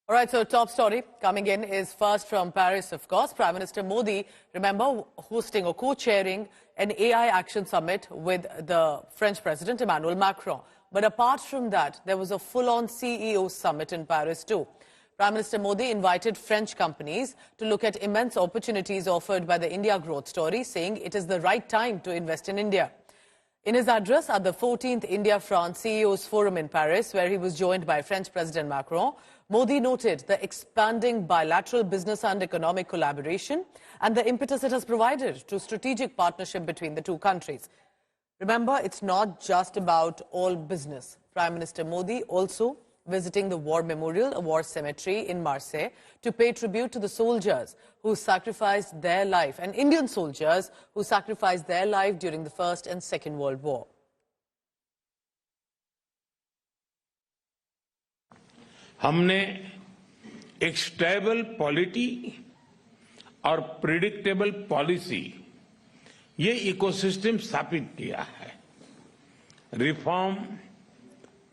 All right, so top story coming in is first from Paris, of course. Prime Minister Modi, remember, hosting or co-chairing an AI action summit with the French President Emmanuel Macron. But apart from that, there was a full-on CEO summit in Paris too. Prime Minister Modi invited French companies to look at immense opportunities offered by the India growth story, saying it is the right time to invest in India. In his address at the 14th India-France CEOs Forum in Paris, where he was joined by French President Macron, Modi noted the expanding bilateral business and economic collaboration and the impetus it has provided to strategic partnership between the two countries. Remember, it's not just about all business. Prime Minister Modi also visiting the War Memorial, a war cemetery in Marseille, to pay tribute to the soldiers who sacrificed their life, and Indian soldiers who sacrificed their life during the First and Second World War. हमने एक stable polity और predictable policy ये ecosystem स्थापित किया है। Reform,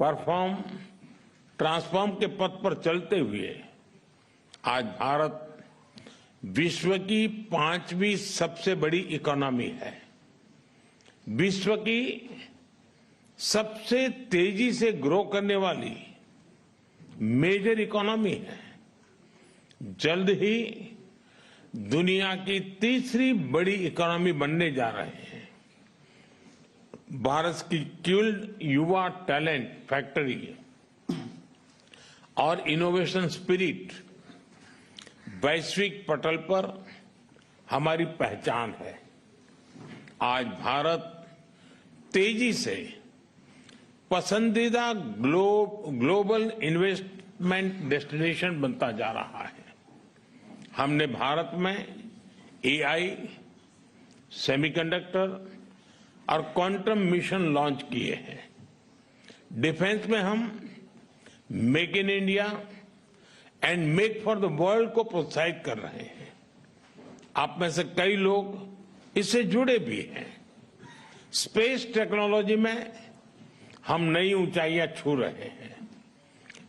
perform, transform के पथ पर चलते हुए आज भारत विश्व की 5वीं सबसे बड़ी इकोनॉमी है, विश्व की सबसे तेजी से ग्रो करने वाली मेजर इकोनॉमी है, जल्द ही दुनिया की तीसरी बड़ी इकोनॉमी बनने जा रहे हैं। भारत की स्किल्ड युवा टैलेंट फैक्ट्री और इनोवेशन स्पिरिट वैश्विक पटल पर हमारी पहचान है। आज भारत तेजी से पसंदीदा ग्लोबल इन्वेस्टमेंट डेस्टिनेशन बनता जा रहा है। हमने भारत में एआई, सेमीकंडक्टर और क्वांटम मिशन लॉन्च किए हैं। डिफेंस में हम make in India and make for the world को प्रोत्साहित कर रहे हैं। आप में से कई लोग इससे जुड़े भी हैं। स्पेस टेक्नोलॉजी में हम नई ऊंचाइयां छू रहे हैं।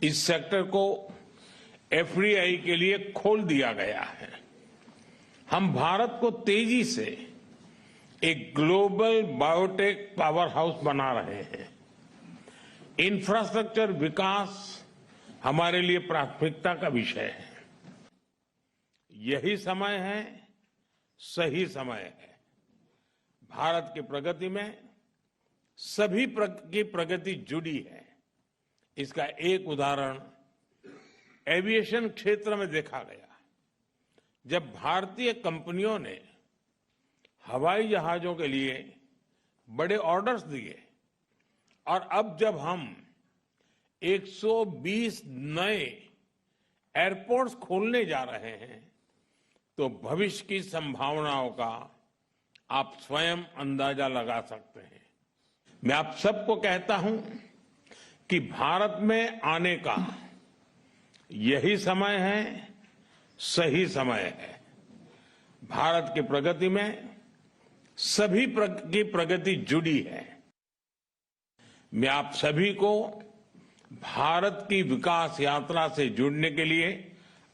इस सेक्टर को एफडीआई के लिए खोल दिया गया है। हम भारत को तेजी से एक ग्लोबल बायोटेक पावर हाउस बना रहे हैं। इंफ्रास्ट्रक्चर विकास हमारे लिए प्राथमिकता का विषय है। यही समय है, सही समय है। भारत की प्रगति में सभी की प्रगति जुड़ी है। इसका एक उदाहरण एविएशन क्षेत्र में देखा गया, जब भारतीय कंपनियों ने हवाई जहाजों के लिए बड़े ऑर्डर्स दिए और अब जब हम 120 नए एयरपोर्ट्स खोलने जा रहे हैं, तो भविष्य की संभावनाओं का आप स्वयं अंदाजा लगा सकते हैं। मैं आप सबको कहता हूं कि भारत में आने का यही समय है, सही समय है। भारत की प्रगति में सभी की प्रगति जुड़ी है। मैं आप सभी को भारत की विकास यात्रा से जुड़ने के लिए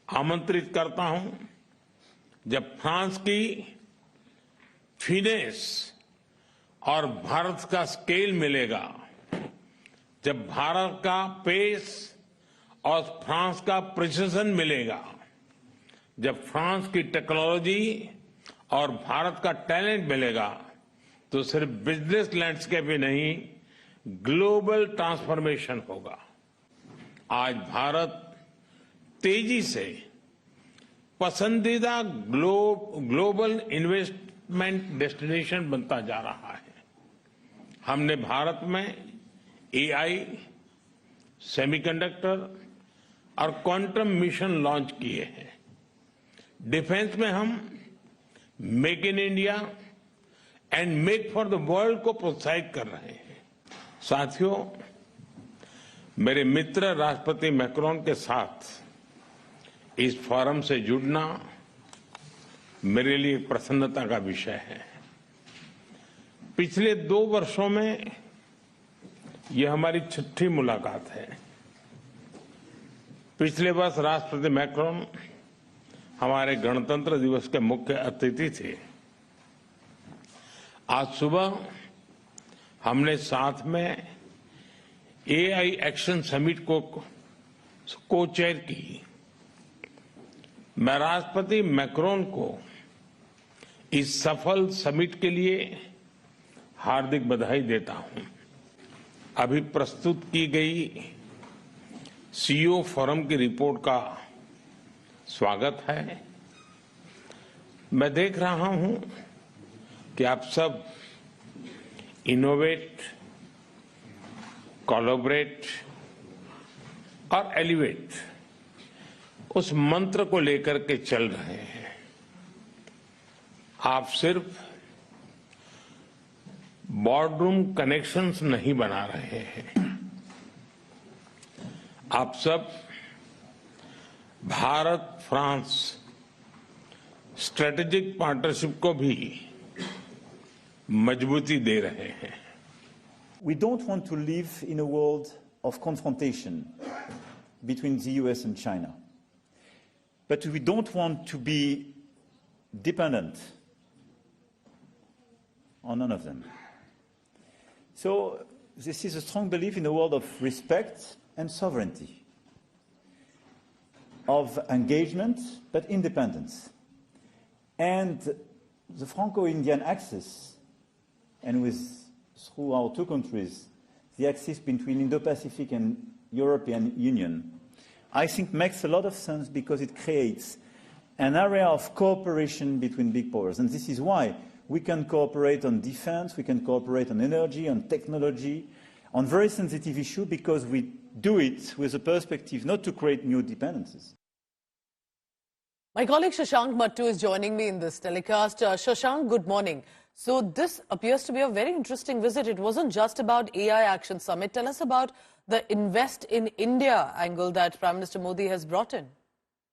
आमंत्रित करता हूं। जब फ्रांस की फिनेस और भारत का स्केल मिलेगा, जब भारत का पेस और फ्रांस का प्रिसिजन मिलेगा, जब फ्रांस की टेक्नोलॉजी और भारत का टैलेंट मिलेगा, तो सिर्फ बिजनेस लैंडस्केप ही नहीं, ग्लोबल ट्रांसफॉर्मेशन होगा। आज भारत तेजी से पसंदीदा ग्लोबल इन्वेस्टमेंट डेस्टिनेशन बनता जा रहा है। हमने भारत में एआई, सेमीकंडक्टर और क्वांटम मिशन लॉन्च किए हैं। डिफेंस में हम make in India and make for the world को प्रोत्साहित कर रहे हैं। साथियों, मेरे मित्र राष्ट्रपति मैक्रोन के साथ इस फोरम से जुड़ना मेरे लिए प्रसन्नता का विषय है। पिछले 2 वर्षों में यह हमारी छठी मुलाकात है। पिछले वर्ष राष्ट्रपति मैक्रोन हमारे गणतंत्र दिवस के मुख्य अतिथि थे। आज सुबह हमने साथ में एआई एक्शन समिट को चेयर की। मैं राष्ट्रपति मैक्रोन को इस सफल समिट के लिए हार्दिक बधाई देता हूं। अभी प्रस्तुत की गई सीईओ फोरम की रिपोर्ट का स्वागत है। मैं देख रहा हूं कि आप सब इनोवेट, कोलैबोरेट और एलिवेट उस मंत्र को लेकर के चल रहे हैं। आप सिर्फ बोर्डरूम कनेक्शंस नहीं बना रहे हैं, आप सब भारत फ्रांस स्ट्रेटेजिक पार्टनरशिप को भी मजबूती दे रहे हैं। We don't want to live in a world of confrontation between the US and China. But we don't want to be dependent on none of them. So this is a strong belief in a world of respect and sovereignty, of engagement but independence. And the Franco-Indian axis, and through our two countries, the axis between Indo-Pacific and European Union, I think makes a lot of sense because it creates an area of cooperation between big powers. And this is why we can cooperate on defense, we can cooperate on energy, on technology, on very sensitive issues, because we do it with a perspective not to create new dependencies. My colleague Shashank Mattu is joining me in this telecast. Shashank, good morning. So this appears to be a very interesting visit. It wasn't just about AI Action Summit. Tell us about the Invest in India angle that Prime Minister Modi has brought in.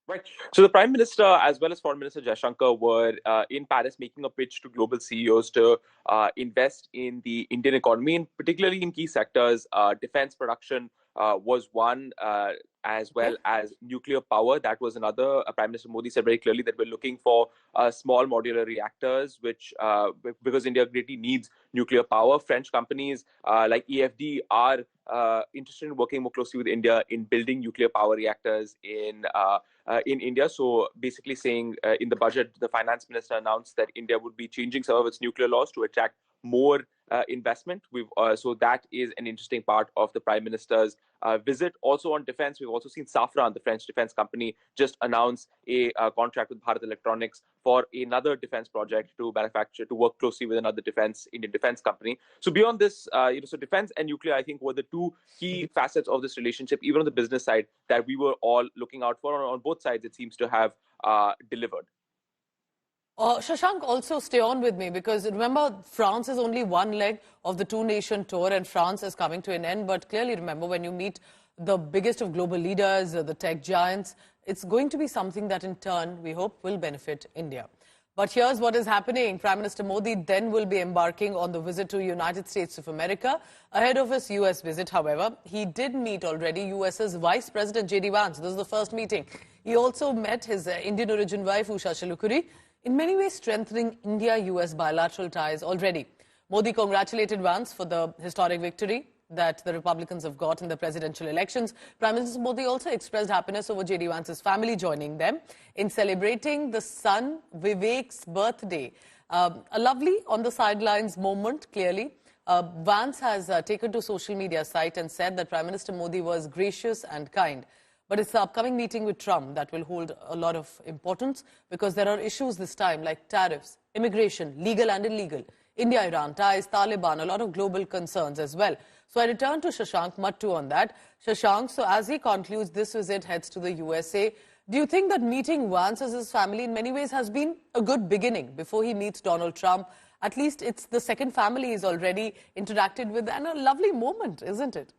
Right. So the Prime Minister as well as Foreign Minister Jaishankar were in Paris making a pitch to global CEOs to invest in the Indian economy, and particularly in key sectors. Defense production was one, as well as nuclear power. That was another. Prime Minister Modi said very clearly that we're looking for small modular reactors, which because India greatly needs nuclear power. French companies like EFD are interested in working more closely with India in building nuclear power reactors in India. So basically saying in the budget, the finance minister announced that India would be changing some of its nuclear laws to attract more investment. So that is an interesting part of the Prime Minister's visit. Also on defense, we've also seen Safran, the French defense company, just announce a contract with Bharat Electronics for another defense project to manufacture, to work closely with another Indian defense company. So beyond this, so defense and nuclear, I think, were the two key facets of this relationship, even on the business side, that we were all looking out for. On both sides, it seems to have delivered. Shashank, also stay on with me, because remember, France is only one leg of the two-nation tour, and France is coming to an end. But clearly, remember, when you meet the biggest of global leaders, the tech giants, it's going to be something that in turn, we hope, will benefit India. But here's what is happening. Prime Minister Modi then will be embarking on the visit to United States of America. Ahead of his US visit, however, he did meet already US's Vice President J.D. Vance. This is the first meeting. He also met his Indian origin wife, Usha Shilukuri, in many ways strengthening India-US bilateral ties already. Modi congratulated Vance for the historic victory that the Republicans have got in the presidential elections. Prime Minister Modi also expressed happiness over J.D. Vance's family joining them in celebrating the son Vivek's birthday. A lovely on-the-sidelines moment, clearly. Vance has taken to social media site and said that Prime Minister Modi was gracious and kind. But it's the upcoming meeting with Trump that will hold a lot of importance, because there are issues this time like tariffs, immigration, legal and illegal, India-Iran ties, Taliban, a lot of global concerns as well. So I return to Shashank Mattu on that. Shashank, so as he concludes this visit, heads to the USA, do you think that meeting Vance as his family in many ways has been a good beginning before he meets Donald Trump? At least it's the second family he's already interacted with, and a lovely moment, isn't it?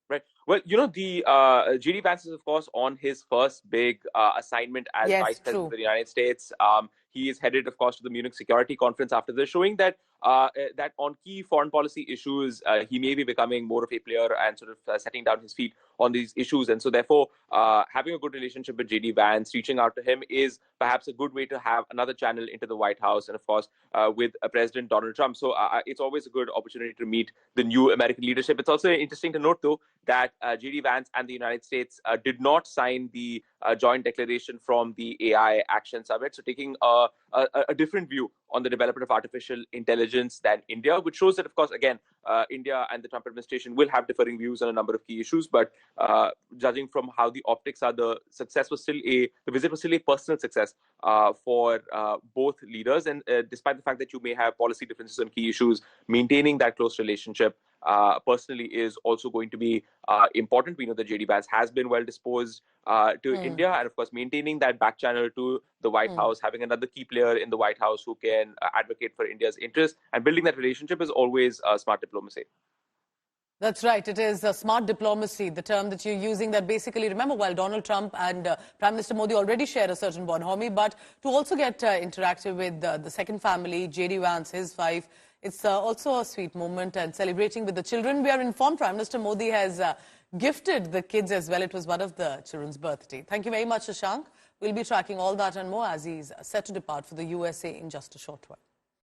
Right. Well, the JD Vance is, of course, on his first big assignment as Vice President of the United States. He is headed, of course, to the Munich Security Conference after this, showing that that on key foreign policy issues, he may be becoming more of a player and sort of setting down his feet on these issues. And so therefore, having a good relationship with JD Vance, reaching out to him is perhaps a good way to have another channel into the White House and, of course, with President Donald Trump. So it's always a good opportunity to meet the new American leadership. It's also interesting to note, though, that JD Vance and the United States did not sign the joint declaration from the AI Action Summit. So taking a different view on the development of artificial intelligence than India, which shows that, of course, again, India and the Trump administration will have differing views on a number of key issues. But judging from how the optics are, the visit was still a personal success for both leaders. And despite the fact that you may have policy differences on key issues, maintaining that close relationship personally is also going to be important. We know that JD Vance has been well disposed to India, and of course maintaining that back channel to the White House, having another key player in the White House who can advocate for India's interests and building that relationship is always smart diplomacy. That's right. It is smart diplomacy, the term that you're using, that basically, remember, while Donald Trump and Prime Minister Modi already share a certain bond, Homi, but to also get interactive with the second family, JD Vance, his wife, it's also a sweet moment, and celebrating with the children. We are informed Prime Minister Modi has gifted the kids as well. It was one of the children's birthday. Thank you very much, Shashank. We'll be tracking all that and more as he's set to depart for the USA in just a short while.